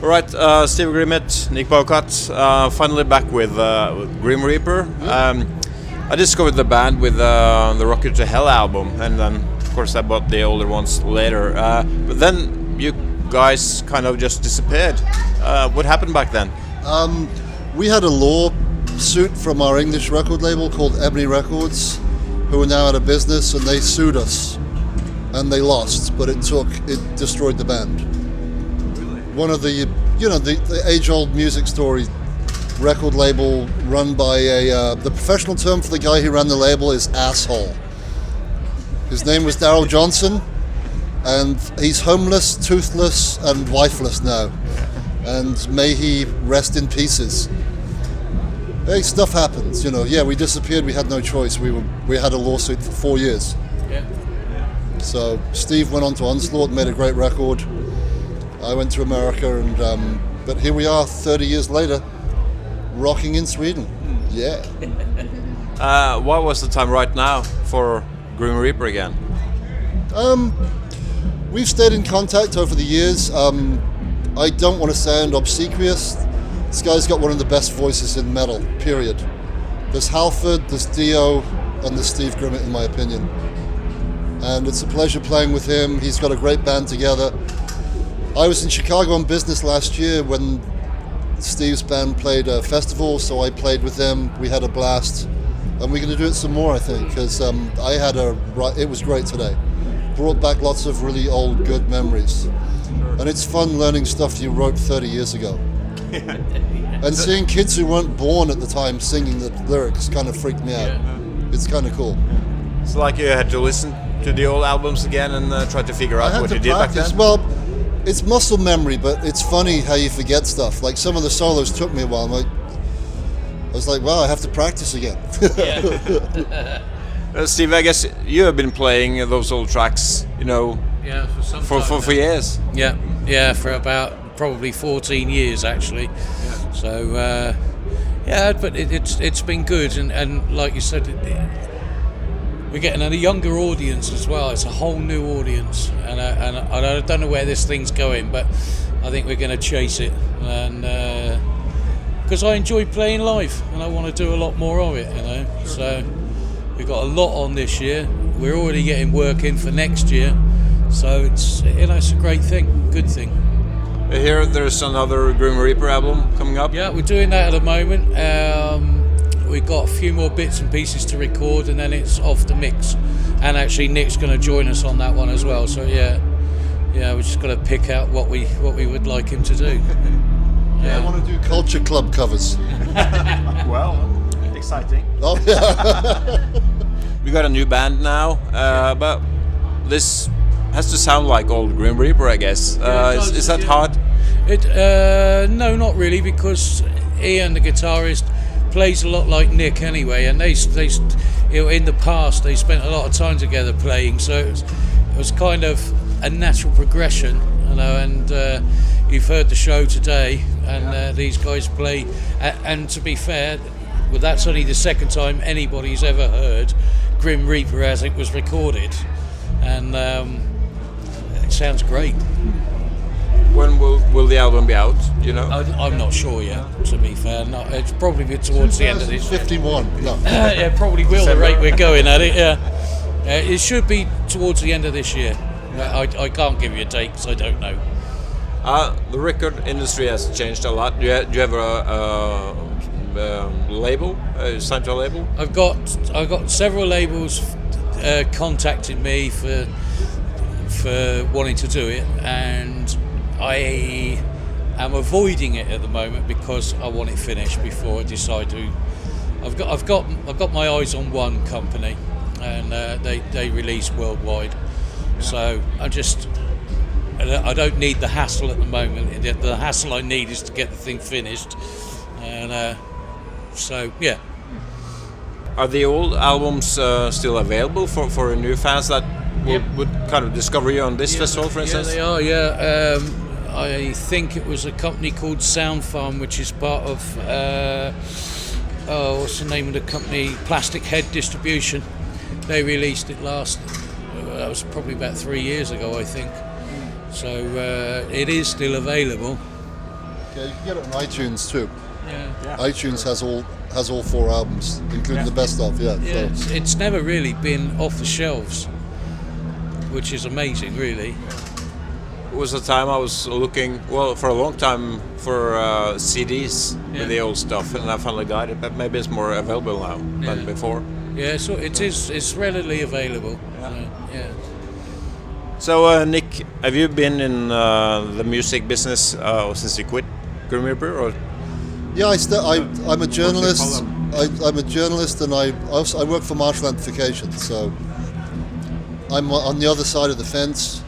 All right, Steve Grimmet, Nick Bowcott, finally back with Grim Reaper. I discovered the band with the Rocket to Hell album, and then of course I bought the older ones later. But then you guys kind of just disappeared. What happened back then? We had a lawsuit from our English record label called Ebony Records, who are now out of business, and they sued us, and they lost. But it destroyed the band. Really? One of the age-old music story record label run by the professional term for the guy who ran the label is asshole. His name was Daryl Johnson, and he's homeless, toothless, and wifeless now. And may he rest in pieces. Hey, stuff happens, Yeah, we disappeared. We had no choice. We had a lawsuit for 4 years. Yeah. So Steve went on to Onslaught, made a great record. I went to America, and but here we are, 30 years later, rocking in Sweden. Yeah. Why was the time right now for Grim Reaper again? We've stayed in contact over the years. I don't want to sound obsequious. This guy's got one of the best voices in metal, period. There's Halford, there's Dio, and there's Steve Grimmett, in my opinion. And it's a pleasure playing with him. He's got a great band together. I was in Chicago on business last year when Steve's band played a festival, so I played with them. We had a blast. And we're going to do it some more, I think, because it was great today. Brought back lots of really old, good memories. And it's fun learning stuff you wrote 30 years ago. And seeing kids who weren't born at the time singing the lyrics kind of freaked me out. It's kind of cool. It's like you had to listen to the old albums again and try to figure out what you did back then? Well, it's muscle memory, but it's funny how you forget stuff. Like some of the solos took me a while. I was like, wow, I have to practice again. Steve, I guess you have been playing those old tracks, Yeah, for years. Yeah, for about probably 14 years actually. Yeah. So but it's been good, and like you said, we're getting a younger audience as well. It's a whole new audience, and I don't know where this thing's going, but I think we're going to chase it, and because I enjoy playing live and I want to do a lot more of it, So we've got a lot on this year. We're already getting work in for next year, so it's a great thing, good thing. I hear there's another Grim Reaper album coming up. Yeah, we're doing that at the moment. We've got a few more bits and pieces to record, and then it's off the mix. And actually, Nick's going to join us on that one as well. So yeah, we're just going to pick out what we would like him to do. I want to do Culture Club covers. Well, exciting. Oh yeah. We got a new band now, but this has to sound like old Grim Reaper, I guess. Is that hard? No, not really, because Ian, the guitarist, plays a lot like Nick anyway, and they in the past they spent a lot of time together playing, so it was kind of a natural progression, and you've heard the show today, and these guys play, and to be fair, well, that's only the second time anybody's ever heard Grim Reaper as it was recorded, and it sounds great. When will the album be out? I'm not sure yet, to be fair. No, it's probably towards the end of this. 51. No. Yeah, probably will. The rate we're going at it. Yeah, it should be towards the end of this year. I can't give you a date because I don't know. The record industry has changed a lot. Do you have a label? Signed to a label? I've got several labels contacting me for wanting to do it, and I am avoiding it at the moment because I want it finished before I decide to. I've got my eyes on one company, and they release worldwide. So I don't need the hassle at the moment. The hassle I need is to get the thing finished, and so yeah. Are the old albums still available for new fans that would kind of discover you on this festival, for instance? Yeah, they are. I think it was a company called Sound Farm, which is part of what's the name of the company? Plastic Head Distribution. They released it that was probably about 3 years ago, I think. So it is still available. Yeah, you can get it on iTunes too. Yeah. iTunes has all 4 albums, including the best of. Yeah. Yeah, So. it's never really been off the shelves, which is amazing, really. It was a time I was looking, well, for a long time for CDs with the old stuff, and I finally got it, but maybe it's more available now than before. Yeah, so it's readily available. So, Nick, have you been in the music business since you quit Grim Reaper? Or? Yeah, I'm a journalist. I'm a journalist, and I work for Marshall Amplification, so I'm on the other side of the fence.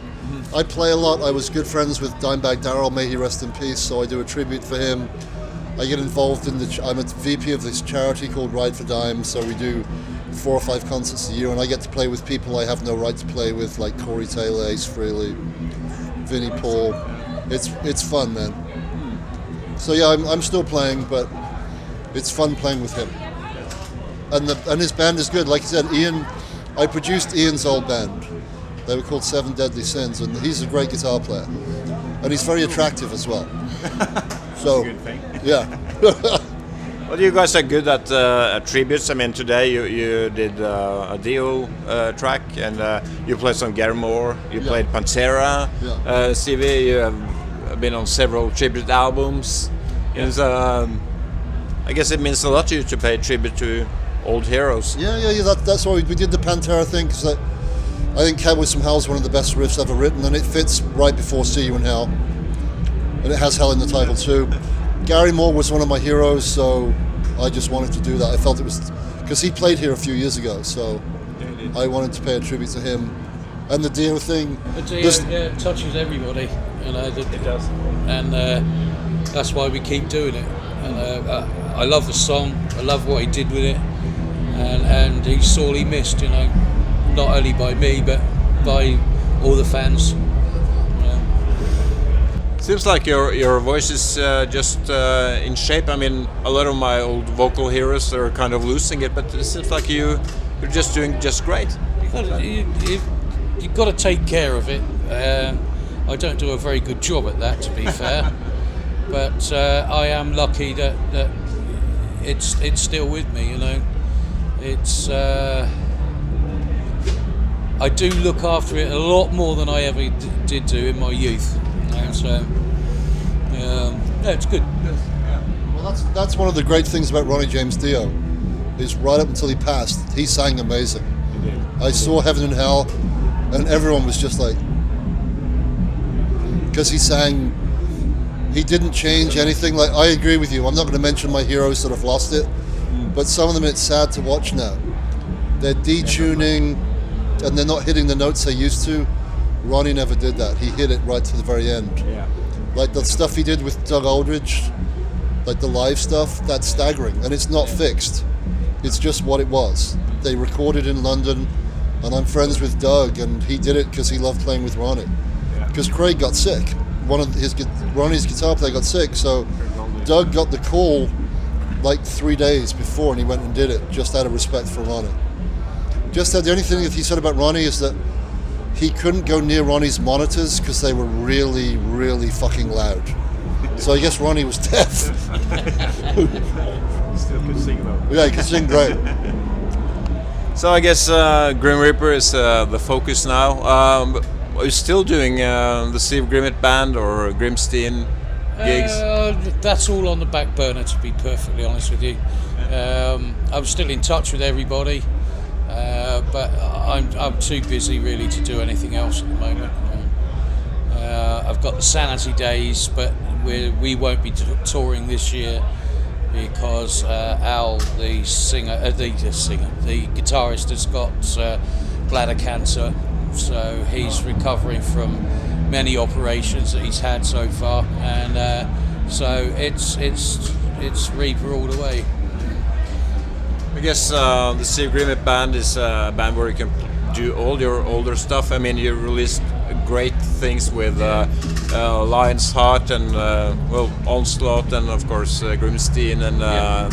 I play a lot. I was good friends with Dimebag Darrell, may he rest in peace, so I do a tribute for him. I get involved in I'm a VP of this charity called Ride for Dime, so we do 4 or 5 concerts a year, and I get to play with people I have no right to play with, like Corey Taylor, Ace Frehley, Vinnie Paul. It's fun, man. So yeah, I'm still playing, but it's fun playing with him. And his band is good. Like you said, I produced Ian's old band. They were called Seven Deadly Sins, and he's a great guitar player. And he's very attractive as well. So, that's a good thing. Yeah. Well, you guys are good at tributes. I mean, today you did a Dio track, and you played some Gary Moore. You played Pantera. Yeah. CV, you have been on several tribute albums. And I guess it means a lot to you to pay tribute to old heroes. Yeah. That's why we did the Pantera thing, because I think Cowboys from Hell is one of the best riffs ever written, and it fits right before See You in Hell. And it has Hell in the title too. Gary Moore was one of my heroes, so I just wanted to do that. I felt it was, because he played here a few years ago, so I wanted to pay a tribute to him. And the Dio thing. The Dio it touches everybody, you know. It does. And that's why we keep doing it. And I love the song, I love what he did with it, and he's sorely missed, you know. Not only by me, but by all the fans. Seems like your voice is just in shape. I mean, a lot of my old vocal heroes are kind of losing it, but it seems like you're just doing just great. You've got to take care of it. I don't do a very good job at that, to be fair, but I am lucky that it's still with me. You know, it's. I do look after it a lot more than I ever did do in my youth. You know, so yeah, it's good. Well, that's one of the great things about Ronnie James Dio, is right up until he passed, he sang amazing. I saw Heaven and Hell, and everyone was just like, because he sang, he didn't change anything. Like, I agree with you. I'm not going to mention my heroes that have lost it, but some of them it's sad to watch now. They're detuning, and they're not hitting the notes they used to. Ronnie never did that. He hit it right to the very end. Yeah. Like the stuff he did with Doug Aldridge, like the live stuff, that's staggering, and it's not fixed. It's just what it was. They recorded in London, and I'm friends with Doug, and he did it because he loved playing with Ronnie. Because Craig got sick. Ronnie's guitar player got sick, so Doug got the call like 3 days before, and he went and did it just out of respect for Ronnie. The only thing that he said about Ronnie is that he couldn't go near Ronnie's monitors because they were really, really fucking loud. So I guess Ronnie was deaf. Still could sing though. Yeah, he could sing great. So I guess Grim Reaper is the focus now. Are you still doing the Steve Grimmett band or Grimstein gigs? That's all on the back burner, to be perfectly honest with you. I'm still in touch with everybody. But I'm too busy really to do anything else at the moment. I've got the Sanity days, but we won't be touring this year because Al, the guitarist, has got bladder cancer, so he's recovering from many operations that he's had so far, and so it's Reaper all the way. I guess the Steve Grimmett band is a band where you can do all your older stuff. I mean, you released great things with Lion's Heart and Onslaught, and of course Grimstein, and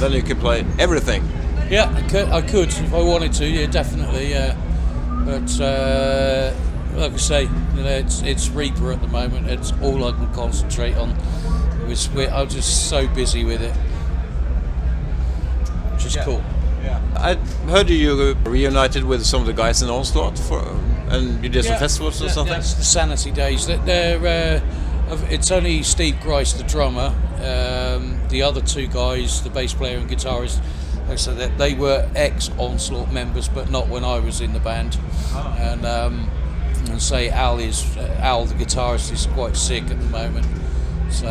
then you can play everything. Yeah, I could if I wanted to. Yeah, definitely. Yeah, but like I say, you know, it's Reaper at the moment. It's all I can concentrate on. I'm just so busy with it, which is cool. I heard you reunited with some of the guys in Onslaught and you did some festivals or something. That's the Sanity days. It's only Steve Grice, the drummer. The other two guys, the bass player and guitarist, so that they were ex-Onslaught members, but not when I was in the band. And say Al, the guitarist, is quite sick at the moment. So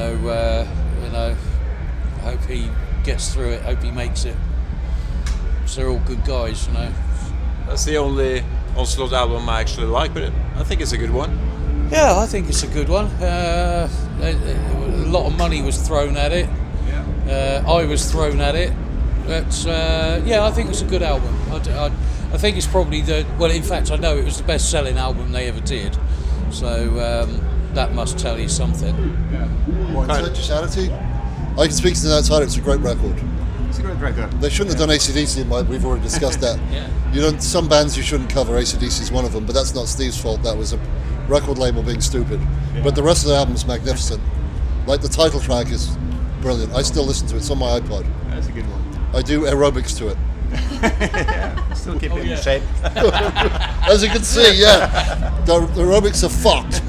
I hope he gets through it. Hope he makes it. So they're all good guys, That's the only Onslaught album I actually like, but I think it's a good one. Yeah, I think it's a good one. A lot of money was thrown at it. I was thrown at it. But I think it's a good album. I think it's probably in fact I know it was the best selling album they ever did. So that must tell you something. Search of Sanity, I can speak to the outsider, it's a great record. It's a great record. They shouldn't have done AC/DC, we've already discussed that. Some bands you shouldn't cover, AC/DC is one of them, but that's not Steve's fault, that was a record label being stupid. But the rest of the album's magnificent. Like the title track is brilliant. I still listen to it, it's on my iPod. That's a good one. I do aerobics to it. Still keep it in shape. As you can see, the aerobics are fucked.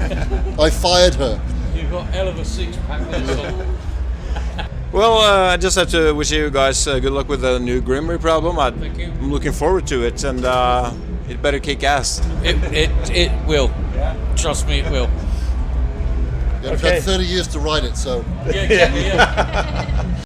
I fired her. You've got hell of a six-pack there. Well, I just have to wish you guys good luck with the new Grimmett album. Thank you. I'm looking forward to it, and it better kick ass. It will. Trust me, it will. I've had 30 years to write it, so. Yeah, exactly, yeah.